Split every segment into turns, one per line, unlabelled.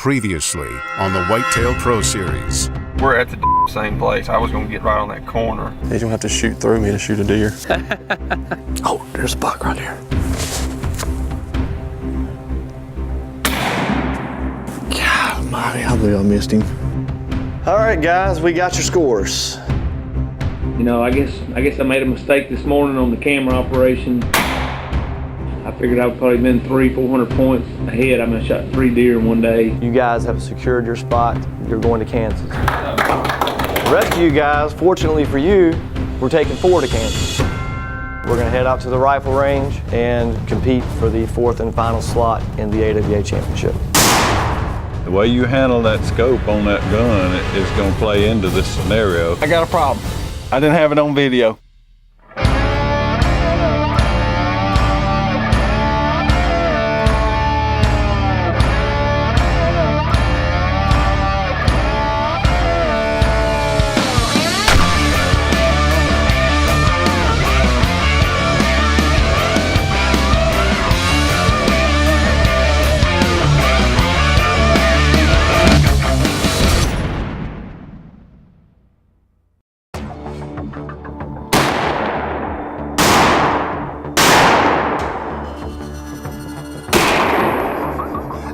Previously on the Whitetail Pro Series.
We're at the same place. I was going to get right on that corner.
He's gonna have to shoot through me to shoot a deer.
Oh, there's a buck right there. God almighty, I believe I missed him. All right, guys, we got your scores.
You know, I guess I made a mistake this morning on the camera operation. I figured I'd probably been 300-400 points ahead. I mean, I shot 3 deer in one day.
You guys have secured your spot. You're going to Kansas. The rest of you guys, fortunately for you, we're taking 4 to Kansas. We're gonna head out to the rifle range and compete for the 4th and final slot in the AWA championship.
The way you handle that scope on that gun is gonna play into this scenario.
I got a problem. I didn't have it on video.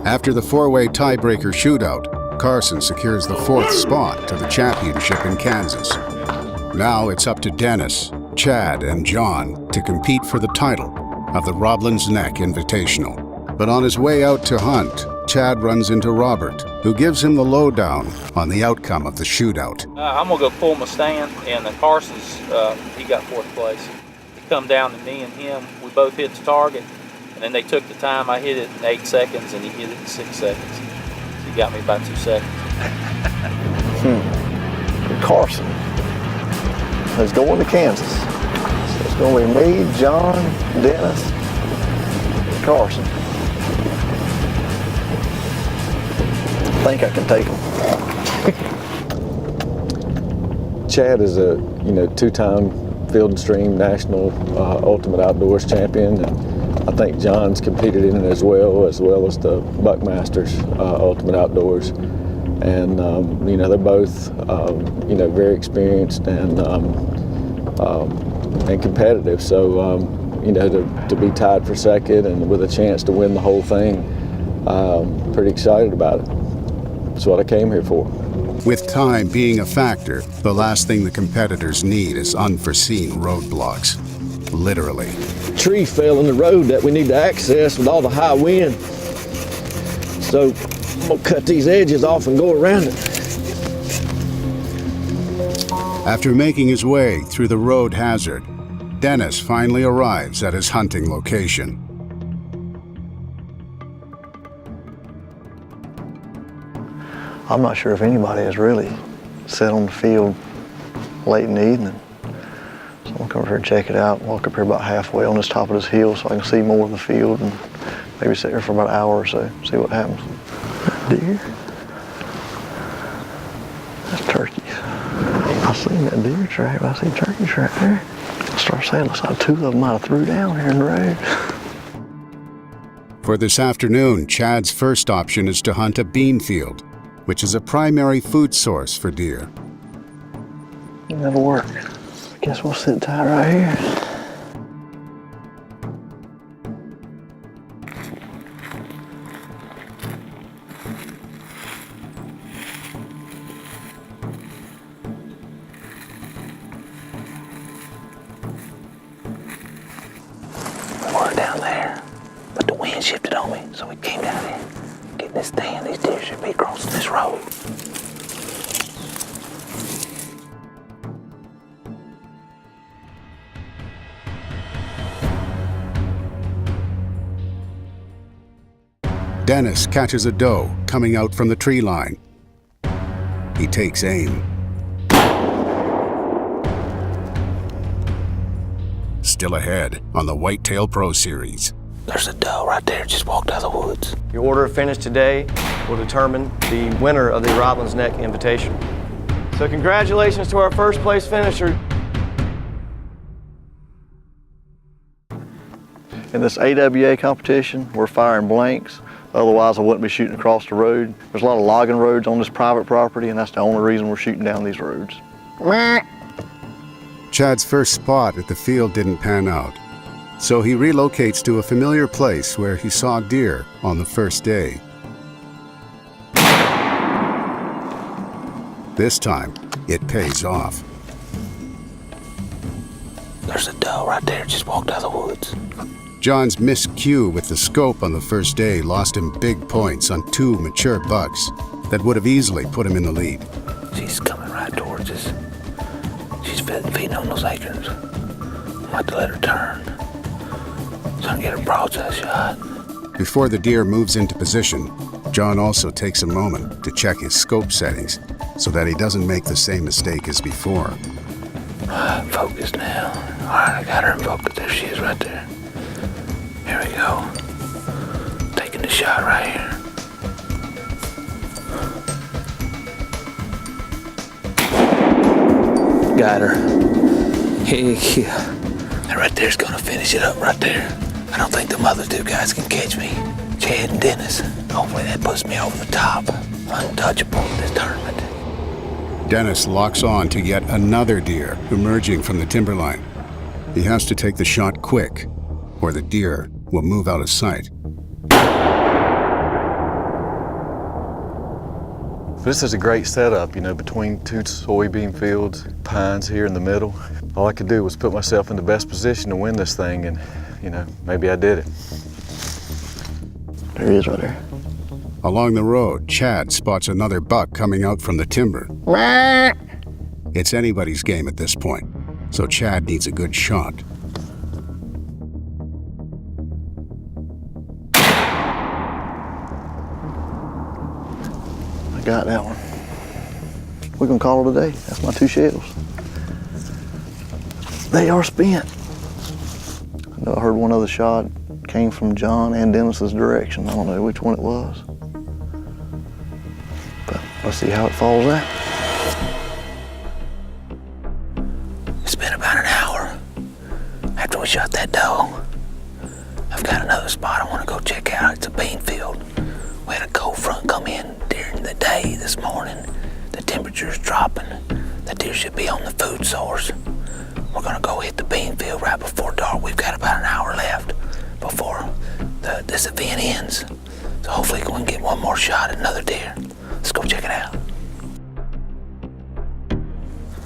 After the 4-way tiebreaker shootout, Carson secures the 4th spot to the championship in Kansas. Now it's up to Dennis, Chad, and John to compete for the title of the Roblin's Neck Invitational. But on his way out to hunt, Chad runs into Robert, who gives him the lowdown on the outcome of the shootout.
I'm gonna go pull my stand, and Carson's, he got 4th place. He come down to me and him, we both hit the target, and then they took the time. I hit it in 8 seconds, and he hit it in 6 seconds. So he got me about 2 seconds.
Carson is going to Kansas. So it's going to be me, John, Dennis, and Carson. I think I can take him.
Chad is a 2-time Field and Stream National Ultimate Outdoors champion, and I think John's competed in it as well as the Buckmasters Ultimate Outdoors, and they're both very experienced and competitive. So to be tied for 2nd and with a chance to win the whole thing, pretty excited about it. That's what I came here for.
With time being a factor, the last thing the competitors need is unforeseen roadblocks. Literally.
Tree fell in the road that we need to access with all the high wind. So I'm gonna cut these edges off and go around it.
After making his way through the road hazard, Dennis finally arrives at his hunting location.
I'm not sure if anybody has really sat on the field late in the evening. So I'm gonna come over here and check it out, walk up here about halfway on this top of this hill so I can see more of the field, and maybe sit here for about an hour or so, see what happens. Deer? That's turkeys. I seen that deer track, but I see turkey track there. I start saying, looks like 2 of them might have threw down here in the road.
For this afternoon, Chad's first option is to hunt a bean field, which is a primary food source for deer.
That'll work. I guess we'll sit tight right here. We were down there, but the wind shifted on me, so we came down here. Getting this stand, these deer should be crossing this road.
Dennis catches a doe coming out from the tree line. He takes aim. Still ahead on the Whitetail Pro Series.
There's a doe right there, just walked out of the woods.
Your order of finish today will determine the winner of the Roblin's Neck Invitational. So congratulations to our 1st place finisher.
In this AWA competition, we're firing blanks. Otherwise, I wouldn't be shooting across the road. There's a lot of logging roads on this private property, and that's the only reason we're shooting down these roads.
Chad's first spot at the field didn't pan out, so he relocates to a familiar place where he saw deer on the first day. This time, it pays off.
There's a doe right there, just walked out of the woods.
John's miscue with the scope on the first day lost him big points on 2 mature bucks that would have easily put him in the lead.
She's coming right towards us. She's feeding on those acorns. I'm about to let her turn so I can get a broadside shot.
Before the deer moves into position, John also takes a moment to check his scope settings so that he doesn't make the same mistake as before.
Focused now. All right, I got her in focus. There she is right there. Here we go. Taking the shot right here. Got her. Heck yeah. And right there's gonna finish it up right there. I don't think them other 2 guys can catch me. Chad and Dennis. Hopefully that puts me over the top. Untouchable in this tournament.
Dennis locks on to yet another deer emerging from the timberline. He has to take the shot quick, or the deer will move out of sight.
This is a great setup, you know, between 2 soybean fields, pines here in the middle. All I could do was put myself in the best position to win this thing, and, you know, maybe I did it.
There he is right there.
Along the road, Chad spots another buck coming out from the timber. It's anybody's game at this point, so Chad needs a good shot.
I got that one. We're gonna call it a day. That's my 2 shells. They are spent. I know I heard one other shot came from John and Dennis's direction. I don't know which one it was. But let's see how it falls out.
It's been about an hour after we shot that doe. I've got another spot I want to go check out. It's a bean field. We had a cold front come in during the day this morning. The temperature's dropping. The deer should be on the food source. We're gonna go hit the bean field right before dark. We've got about an hour left before this event ends. So hopefully we can get one more shot at another deer. Let's go check it out.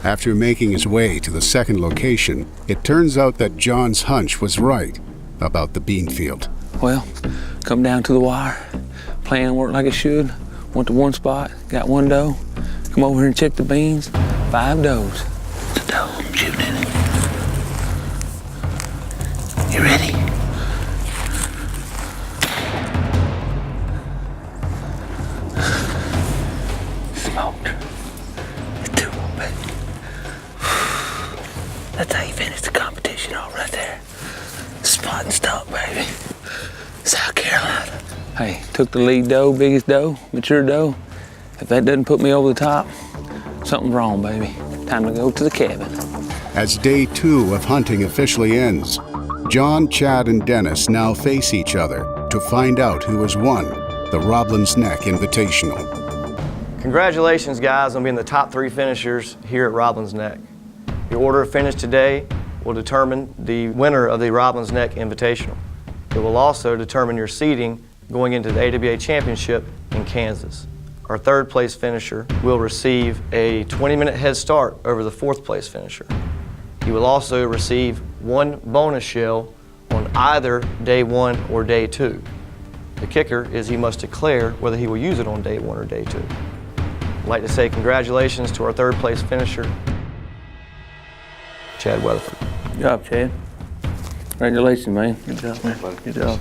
After making his way to the second location, it turns out that John's hunch was right about the bean field.
Well, come down to the wire. Plan worked like it should. Went to one spot, got 1 doe. Come over here and check the beans. 5 does. It's a doe. I'm shooting at it. You ready? Smoked. It's 2 of them, baby. That's how you finish the competition off right there. Spot and stump, baby. South Carolina. Hey, took the lead doe, biggest doe, mature doe. If that doesn't put me over the top, something's wrong, baby. Time to go to the cabin.
As day 2 of hunting officially ends, John, Chad, and Dennis now face each other to find out who has won the Roblin's Neck Invitational.
Congratulations, guys, on being the top 3 finishers here at Roblin's Neck. Your order of finish today will determine the winner of the Roblin's Neck Invitational. It will also determine your seeding going into the AWA Championship in Kansas. Our 3rd place finisher will receive a 20-minute head start over the 4th place finisher. He will also receive 1 bonus shell on either day 1 or day 2. The kicker is he must declare whether he will use it on day 1 or day 2. I'd like to say congratulations to our 3rd place finisher, Chad Weatherford.
Good job, Chad. Congratulations, man.
Good job, man. Good job.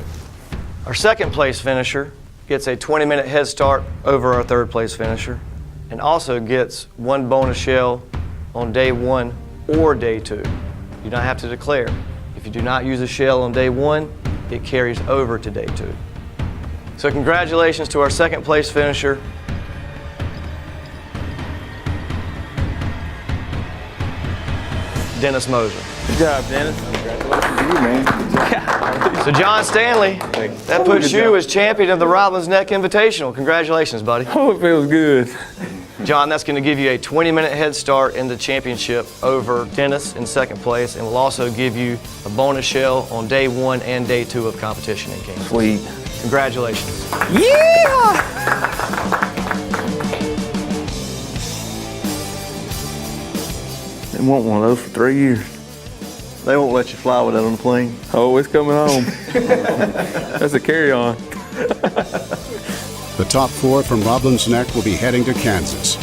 Our 2nd place finisher gets a 20-minute head start over our 3rd place finisher and also gets 1 bonus shell on day 1 or day 2. You do not have to declare. If you do not use a shell on day 1, it carries over to day 2. So congratulations to our 2nd place finisher, Dennis Moser.
Good job, Dennis. Congratulations.
you, man.
So John Stanley, that puts you as champion of the Roblin's Neck Invitational. Congratulations, buddy.
Oh, it feels good.
John, that's going to give you a 20-minute head start in the championship over Dennis in second place, and will also give you a bonus shell on day 1 and day 2 of competition in Kansas.
Sweet.
Congratulations.
Yeah!
They want one of those for 3 years. They won't let you fly with that on the plane.
Oh, it's coming home. That's a carry-on.
The top 4 from Roblin's Neck will be heading to Kansas.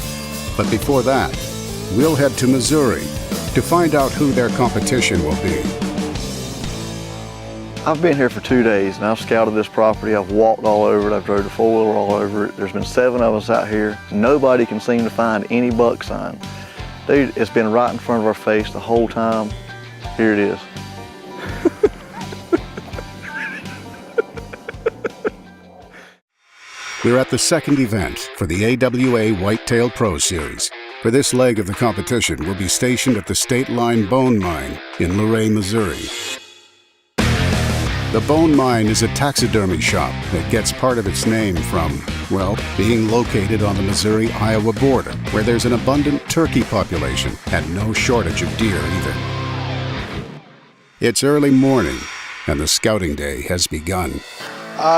But before that, we'll head to Missouri to find out who their competition will be.
I've been here for 2 days and I've scouted this property. I've walked all over it. I've drove the 4-wheeler all over it. There's been 7 of us out here. Nobody can seem to find any buck sign. Dude, it's been right in front of our face the whole time. Here it is.
We're at the second event for the AWA Whitetail Pro Series. For this leg of the competition, we'll be stationed at the State Line Bone Mine in Luray, Missouri. The Bone Mine is a taxidermy shop that gets part of its name from, well, being located on the Missouri-Iowa border, where there's an abundant turkey population and no shortage of deer either. It's early morning, and the scouting day has begun.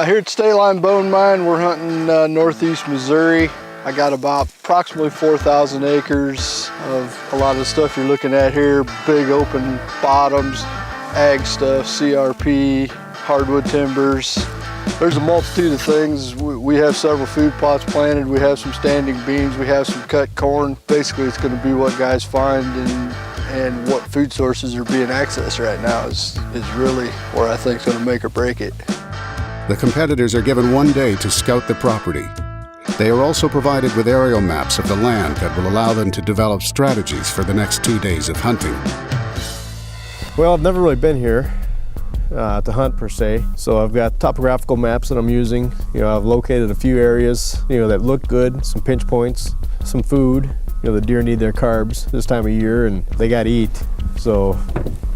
Here at State Line Bone Mine, we're hunting northeast Missouri. I got about approximately 4,000 acres of a lot of the stuff you're looking at here. Big open bottoms, ag stuff, CRP, hardwood timbers. There's a multitude of things. We have several food plots planted. We have some standing beans. We have some cut corn. Basically, it's going to be what guys find and what food sources are being accessed right now is really where I think it's going to make or break it.
The competitors are given 1 day to scout the property. They are also provided with aerial maps of the land that will allow them to develop strategies for the next 2 days of hunting.
Well, I've never really been here to hunt per se, so I've got topographical maps that I'm using. I've located a few areas, that look good, some pinch points, some food. The deer need their carbs this time of year and they got to eat. So,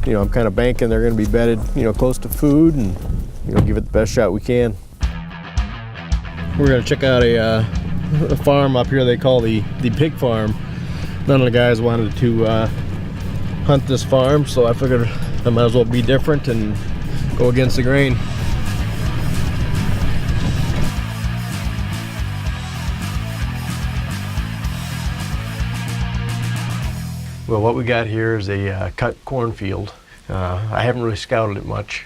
I'm kind of banking they're going to be bedded, close to food and, give it the best shot we can. We're going to check out a farm up here they call the pig farm. None of the guys wanted to hunt this farm, so I figured I might as well be different and go against the grain. Well, what we got here is a cut cornfield. I haven't really scouted it much.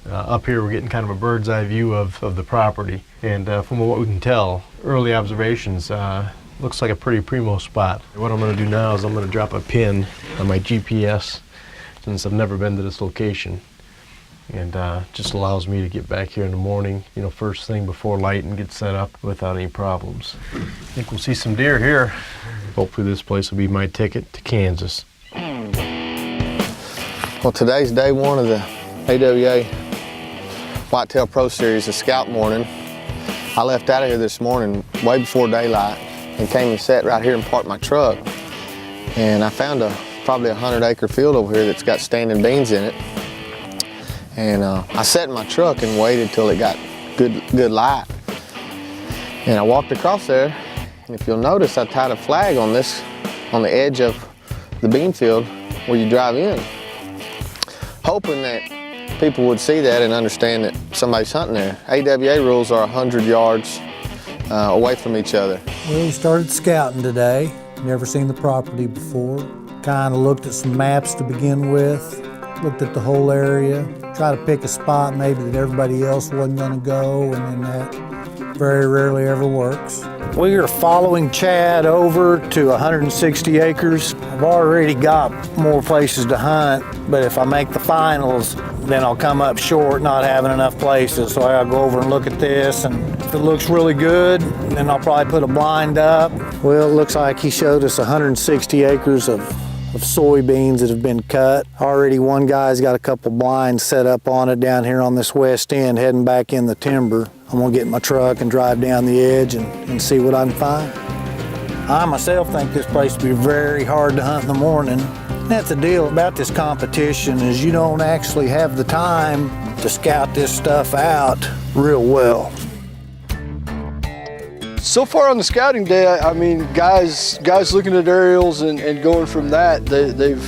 Up here we're getting kind of a bird's eye view of the property, and from what we can tell, early observations, looks like a pretty primo spot. What I'm going to do now is I'm going to drop a pin on my GPS since I've never been to this location, and just allows me to get back here in the morning, first thing before light and get set up without any problems. I think we'll see some deer here. Hopefully this place will be my ticket to Kansas.
Well, today's day 1 of the AWA Whitetail Pro Series, the scout morning. I left out of here this morning way before daylight and came and sat right here and parked my truck. And I found probably 100-acre field over here that's got standing beans in it. And I sat in my truck and waited till it got good light. And I walked across there, and if you'll notice, I tied a flag on the edge of the bean field where you drive in, hoping that people would see that and understand that somebody's hunting there. AWA rules are 100 yards away from each other.
Well, we started scouting today. Never seen the property before. Kind of looked at some maps to begin with, looked at the whole area, try to pick a spot maybe that everybody else wasn't going to go, and then that very rarely ever works. We are following Chad over to 160 acres. I've already got more places to hunt, but if I make the finals, then I'll come up short not having enough places. So I'll go over and look at this, and if it looks really good, then I'll probably put a blind up. Well, it looks like he showed us 160 acres of soybeans that have been cut. Already one guy's got a couple blinds set up on it down here on this west end heading back in the timber. I'm gonna get in my truck and drive down the edge and see what I can find. I myself think this place will be very hard to hunt in the morning. That's the deal about this competition is you don't actually have the time to scout this stuff out real well.
So far on the scouting day, I mean, guys looking at aerials and going from that, they've,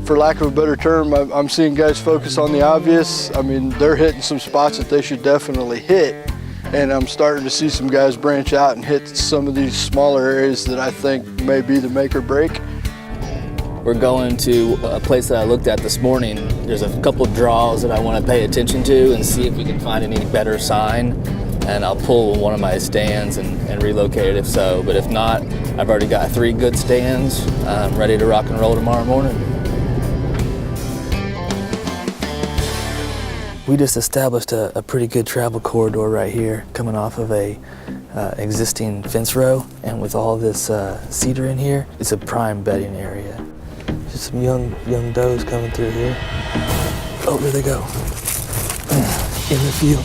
for lack of a better term, I'm seeing guys focus on the obvious. I mean, they're hitting some spots that they should definitely hit. And I'm starting to see some guys branch out and hit some of these smaller areas that I think may be the make or break.
We're going to a place that I looked at this morning. There's a couple of draws that I want to pay attention to and see if we can find any better sign. And I'll pull one of my stands and relocate it if so. But if not, I've already got 3 good stands. I'm ready to rock and roll tomorrow morning. We just established a pretty good travel corridor right here, coming off of a existing fence row. And with all this cedar in here, it's a prime bedding area. Just some young does coming through here. Oh, there they go. In the field.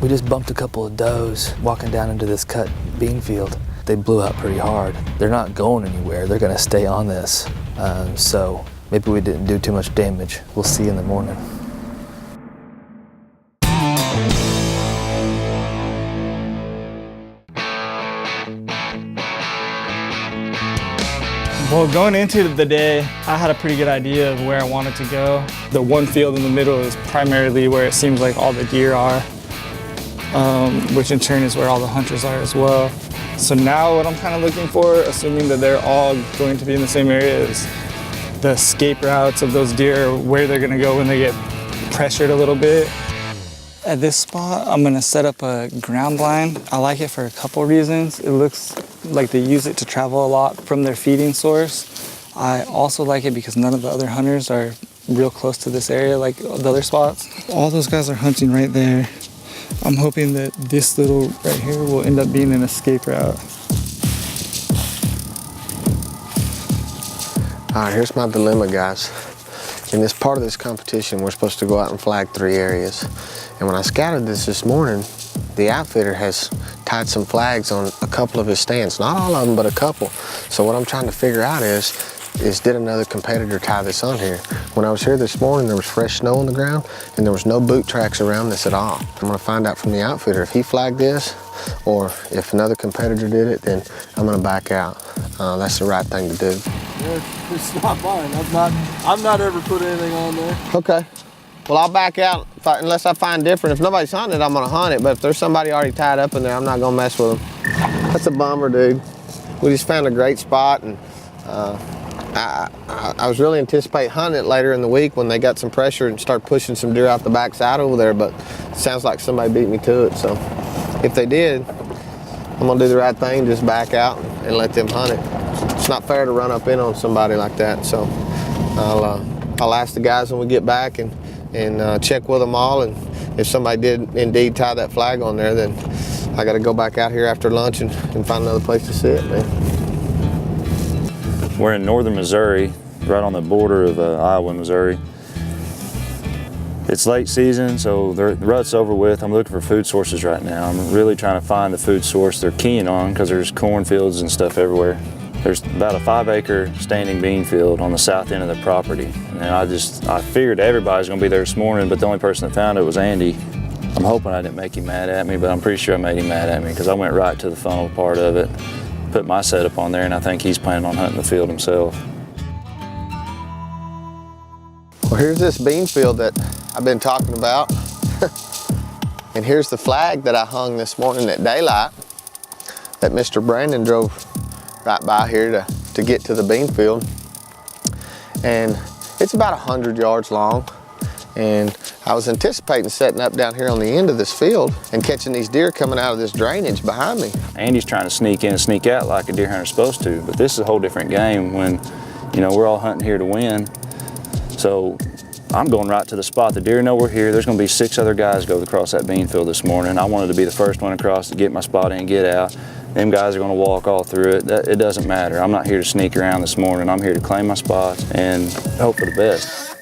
We just bumped a couple of does walking down into this cut bean field. They blew out pretty hard. They're not going anywhere. They're gonna stay on this. So maybe we didn't do too much damage. We'll see in the morning.
Well, going into the day, I had a pretty good idea of where I wanted to go. The one field in the middle is primarily where it seems like all the deer are, which in turn is where all the hunters are as well. So now what I'm kind of looking for, assuming that they're all going to be in the same area, is the escape routes of those deer, where they're gonna go when they get pressured a little bit. At this spot, I'm gonna set up a ground blind. I like it for a couple reasons. It looks like they use it to travel a lot from their feeding source. I also like it because none of the other hunters are real close to this area like the other spots. All those guys are hunting right there. I'm hoping that this little right here will end up being an escape route.
All right, here's my dilemma, guys. In this part of this competition, we're supposed to go out and flag 3 areas. And when I scouted this morning, the outfitter has tied some flags on a couple of his stands. Not all of them, but a couple. So what I'm trying to figure out is did another competitor tie this on here? When I was here this morning, there was fresh snow on the ground and there was no boot tracks around this at all. I'm gonna find out from the outfitter if he flagged this or if another competitor did it, then I'm gonna back out. That's the right thing to do.
Yeah, it's not mine. I've not ever put anything on there.
Okay. Well, I'll back out unless I find different. If nobody's hunting it, I'm gonna hunt it. But if there's somebody already tied up in there, I'm not gonna mess with them. That's a bummer, dude. We just found a great spot, and I was really anticipating hunting it later in the week when they got some pressure and start pushing some deer out the backside over there. But it sounds like somebody beat me to it. So if they did, I'm gonna do the right thing, just back out and let them hunt it. It's not fair to run up in on somebody like that. So I'll ask the guys when we get back and check with them all, and if somebody did indeed tie that flag on there, then I got to go back out here after lunch and find another place to sit, man.
We're in northern Missouri, right on the border of Iowa and Missouri. It's late season, so the rut's over with. I'm looking for food sources right now. I'm really trying to find the food source they're keying on because there's cornfields and stuff everywhere. There's about a 5-acre standing bean field on the south end of the property. And I figured everybody's gonna be there this morning, but the only person that found it was Andy. I'm hoping I didn't make him mad at me, but I'm pretty sure I made him mad at me because I went right to the funnel part of it, put my setup on there, and I think he's planning on hunting the field himself.
Well, here's this bean field that I've been talking about. And here's the flag that I hung this morning at daylight that Mr. Brandon drove right by here to get to the bean field. And it's about 100 yards long. And I was anticipating setting up down here on the end of this field and catching these deer coming out of this drainage behind me.
Andy's trying to sneak in and sneak out like a deer hunter's supposed to, but this is a whole different game when, you know, we're all hunting here to win. So I'm going right to the spot. The deer know we're here. There's gonna be 6 other guys go across that bean field this morning. I wanted to be the first one across to get my spot in and get out. Them guys are gonna walk all through it. It doesn't matter. I'm not here to sneak around this morning. I'm here to claim my spots and hope for the best.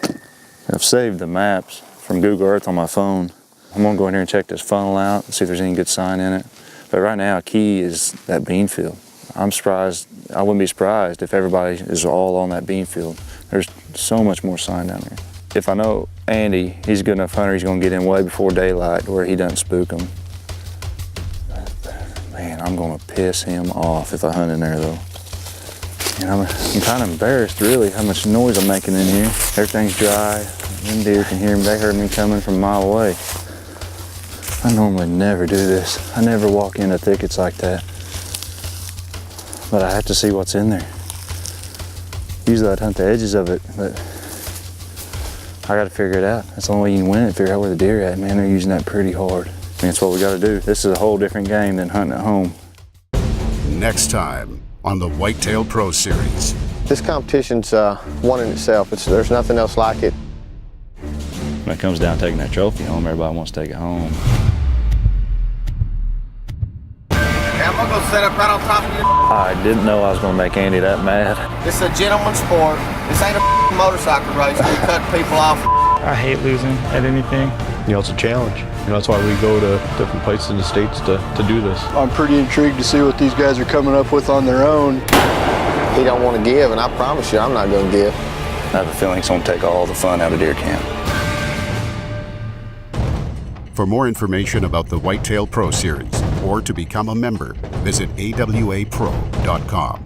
I've saved the maps from Google Earth on my phone. I'm gonna go in here and check this funnel out and see if there's any good sign in it. But right now, key is that bean field. I'm surprised. I wouldn't be surprised if everybody is all on that bean field. There's so much more sign down there. If I know Andy, he's a good enough hunter, he's gonna get in way before daylight where he doesn't spook them. Man, I'm gonna piss him off if I hunt in there though. And I'm kind of embarrassed really how much noise I'm making in here. Everything's dry, them deer can hear me, they heard me coming from a mile away. I normally never do this. I never walk into thickets like that. But I have to see what's in there. Usually I'd hunt the edges of it, but I gotta figure it out. That's the only way you can win it, figure out where the deer are at. Man, they're using that pretty hard. And that's what we gotta do. This is a whole different game than hunting at home.
Next time on the Whitetail Pro Series.
This competition's one in itself. There's nothing else like it.
When it comes down to taking that trophy home, everybody wants to take it home.
I'm gonna go set up right on top of you.
I didn't know I was gonna make Andy that mad.
This is a gentleman's sport. This ain't a motorcycle race. We cut people off.
I hate losing at anything.
You know, it's a challenge. You know, that's why we go to different places in the States to do this.
I'm pretty intrigued to see what these guys are coming up with on their own.
He don't want to give, and I promise you I'm not going to give.
I have a feeling it's gonna take all the fun out of deer camp.
For more information about the Whitetail Pro Series or to become a member, visit awapro.com.